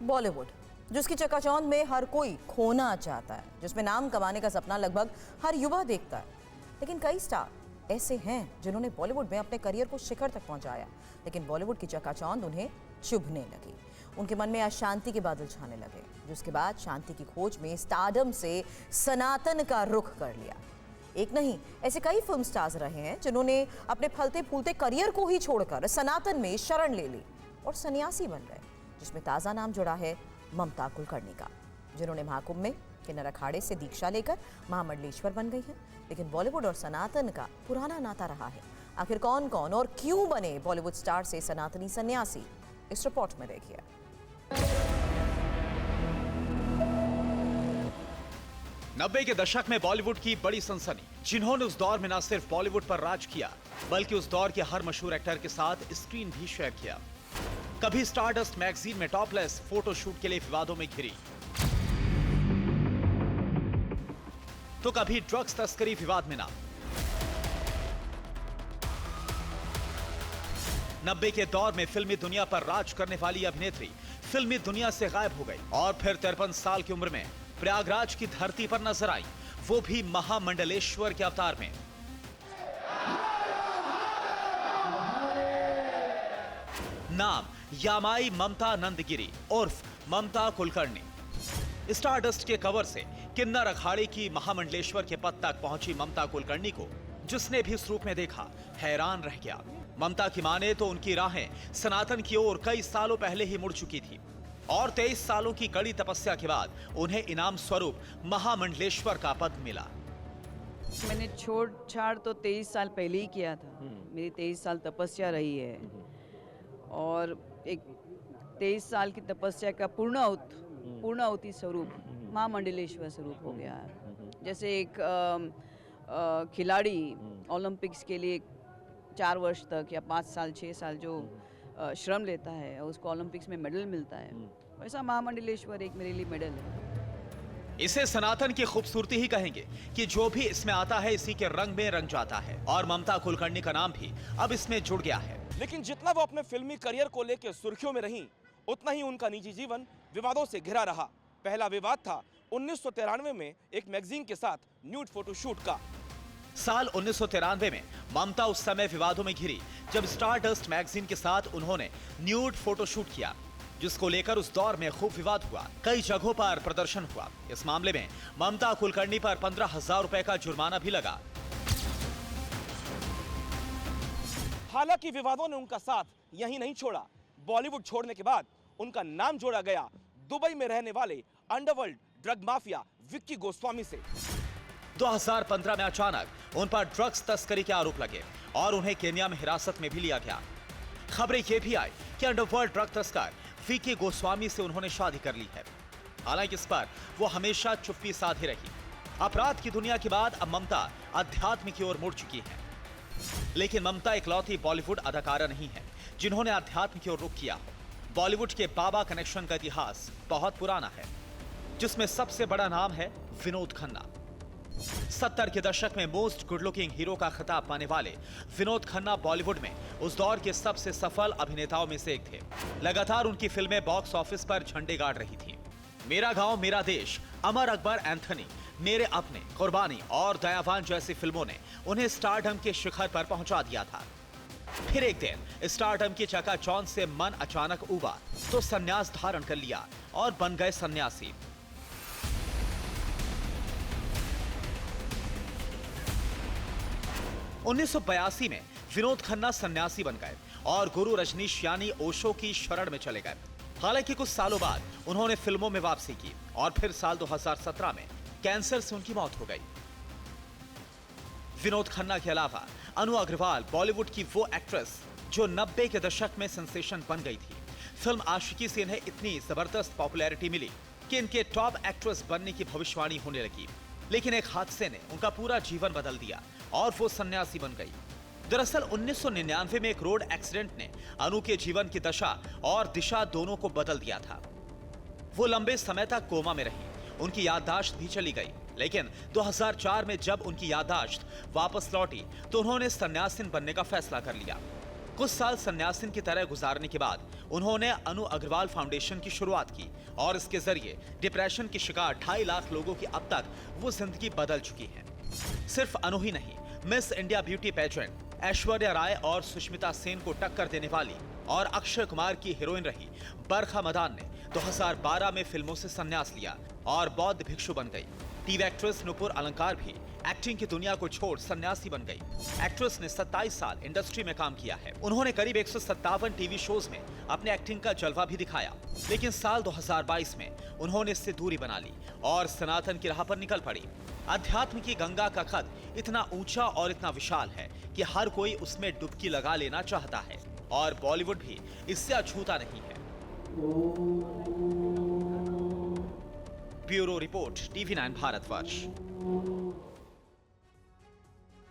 बॉलीवुड, जिसकी चकाचौंध में हर कोई खोना चाहता है, जिसमें नाम कमाने का सपना लगभग हर युवा देखता है। लेकिन कई स्टार ऐसे हैं जिन्होंने बॉलीवुड में अपने करियर को शिखर तक पहुंचाया, लेकिन बॉलीवुड की चकाचौंध उन्हें चुभने लगी। उनके मन में अशांति के बादल छाने लगे, जिसके बाद शांति की खोज में स्टारडम से सनातन का रुख कर लिया। एक नहीं, ऐसे कई फिल्म स्टार्स रहे हैं जिन्होंने अपने फलते फूलते करियर को ही छोड़कर सनातन में शरण ले ली और सन्यासी बन गए, जिसमें ताज़ा नाम जुड़ा है ममता कुलकर्णी का, जिन्होंने महाकुंभ में किन्नर अखाड़े से दीक्षा लेकर महामंडलेश्वर बन गई हैं। लेकिन बॉलीवुड और सनातन का पुराना नाता रहा है। आखिर कौन कौन और क्यों बने बॉलीवुड स्टार से सनातनी सन्यासी, इस रिपोर्ट में देखिए। 90 के दशक में बॉलीवुड की बड़ी सनसनी, जिन्होंने उस दौर में न सिर्फ बॉलीवुड पर राज किया, बल्कि उस दौर के हर मशहूर एक्टर के साथ स्क्रीन भी शेयर किया। कभी स्टारडस्ट मैगजीन में टॉपलेस फोटोशूट के लिए विवादों में घिरी, तो कभी ड्रग्स तस्करी विवाद में ना। 90 के दौर में फिल्मी दुनिया पर राज करने वाली अभिनेत्री फिल्मी दुनिया से गायब हो गई और फिर 53 साल की उम्र में प्रयागराज की धरती पर नजर आई, वो भी महामंडलेश्वर के अवतार में। नाम यामाई ममता नंदगिरी उर्फ ममता कुलकर्णी। स्टारडस्ट के कवर से किन्नर अखाड़े की महामंडलेश्वर के पद तक पहुंची ममता कुलकर्णी को जिसने भी इस रूप में देखा, हैरान रह गया। ममता की माने तो उनकी राहें सनातन की ओर कई सालों पहले ही मुड़ चुकी थी और 23 सालों की कड़ी तपस्या के बाद उन्हें इनाम स्वरूप महामंडलेश्वर का पद मिला। मैंने छोड़ छाड़ तो 23 साल पहले ही किया था। मेरी 23 साल तपस्या रही है और एक 23 साल की तपस्या का पूर्णाहुति स्वरूप महामंडलेश्वर स्वरूप हो गया है। जैसे एक खिलाड़ी ओलंपिक्स के लिए 4 वर्ष तक या 5 साल 6 साल जो श्रम लेता है और उसको ओलंपिक्स में मेडल मिलता है, वैसा महामंडलेश्वर एक मेरे लिए मेडल है। इसे सनातन की खूबसूरती ही कहेंगे कि जो भी इसमें आता है इसी के रंग में रंग जाता है और ममता कुलकर्णी का नाम भी अब इसमें जुड़ गया है। लेकिन जितना वो अपने फिल्मी करियर को लेकर सुर्खियों में रही, उतना ही उनका निजी जीवन विवादों से घिरा रहा। पहला विवाद था 1993 में एक मैगजीन के साथ न्यूड फोटोशूट का। साल 1993 में ममता उस समय विवादों में घिरी जब स्टारडस्ट मैगजीन के साथ उन्होंने न्यूड फोटोशूट किया, जिसको लेकर उस दौर में खूब विवाद हुआ। कई जगहों पर प्रदर्शन हुआ। इस मामले में ममता कुलकर्णी पर 15,000 रुपए का जुर्माना भी लगा। हालांकि विवादों ने उनका साथ यहीं नहीं छोड़ा। बॉलीवुड छोड़ने के बाद उनका नाम जोड़ा गया दुबई में रहने वाले underworld drug mafia Vicky Goswami से। 2015 में अचानक उन पर ड्रग्स तस्करी के आरोप लगे और उन्हें केन्या में हिरासत में भी लिया गया। खबरें यह भी आई कि अंडरवर्ल्ड ड्रग तस्कर विक्की गोस्वामी से उन्होंने शादी कर ली है। हालांकि इस पर वो हमेशा चुप्पी साधे रही। अपराध की दुनिया के बाद अब ममता अध्यात्म की ओर मुड़ चुकी है। लेकिन ममता इकलौती बॉलीवुड अदाकारा नहीं है जिन्होंने अध्यात्म की ओर रुख किया। बॉलीवुड के बाबा कनेक्शन का इतिहास बहुत पुराना है, जिसमें सबसे बड़ा नाम है विनोद खन्ना। 70 के दशक में मोस्ट गुड लुकिंग हीरो का खिताब पाने वाले विनोद खन्ना बॉलीवुड में उस दौर के सबसे सफल अभिनेताओं में से एक थे। लगातार उनकी फिल्में बॉक्स ऑफिस पर झंडे गाड़ रही थीं। मेरा गांव मेरा देश, अमर अकबर एंथनी, मेरे अपने, कुर्बानी और दयावान जैसी फिल्मों ने उन्हें स्टारडम के शिखर पर पहुंचा दिया था। फिर एक दिन स्टारडम की चकाचौंध से मन अचानक उबा तो संन्यास धारण कर लिया और बन गए सन्यासी। उन्नीस 1982 में विनोद खन्ना सन्यासी बन गए और गुरु रजनीश यानी ओशो की शरण में चले गए। हालांकि कुछ सालों बाद उन्होंने फिल्मों में वापसी की और फिर साल 2017 में कैंसर से उनकी मौत हो गई। विनोद खन्ना के अलावा अनु अग्रवाल बॉलीवुड की वो एक्ट्रेस जो 90 के दशक में सेंसेशन बन गई थी। फिल्म आशिकी से इन्हें इतनी जबरदस्त पॉपुलैरिटी मिली कि इनके टॉप एक्ट्रेस बनने की भविष्यवाणी होने लगी। लेकिन एक हादसे ने उनका पूरा जीवन बदल दिया और वो सन्यासी बन गई। दरअसल 1999 में एक रोड एक्सीडेंट ने अनु के जीवन की दशा और दिशा दोनों को बदल दिया था। वो लंबे समय तक कोमा में रही, उनकी याददाश्त भी चली गई। लेकिन 2004 में जब उनकी याददाश्त वापस लौटी तो उन्होंने सन्यासिन बनने का फैसला कर लिया। कुछ साल सन्यासिन की तरह गुजारने के बाद उन्होंने अनु अग्रवाल फाउंडेशन की शुरुआत की और इसके जरिए डिप्रेशन के शिकार 2.5 लाख लोगों की अब तक वो जिंदगी बदल चुकी है। सिर्फ अनु ही नहीं, Miss India beauty pageant Aishwarya Rai और सुष्मिता सेन को टक्कर देने वाली और अक्षय कुमार की हीरोइन रही बरखा मदान ने 2012 में फिल्मों से संन्यास लिया और बौद्ध भिक्षु बन गई। टीवी एक्ट्रेस नुपुर अलंकार भी एक्टिंग की दुनिया को छोड़ सन्यासी बन गई। एक्ट्रेस ने 27 साल इंडस्ट्री में काम किया है। उन्होंने करीब 157 टीवी शोज में अपने एक्टिंग का जलवा भी दिखाया, लेकिन साल 2022 में उन्होंने इससे दूरी बना ली और सनातन की राह पर निकल पड़ी। अध्यात्म की गंगा का कद इतना ऊंचा और इतना विशाल है कि हर कोई उसमें डुबकी लगा लेना चाहता है और बॉलीवुड भी इससे अछूता नहीं है। Bureau report, TV9 Bharatvarsh.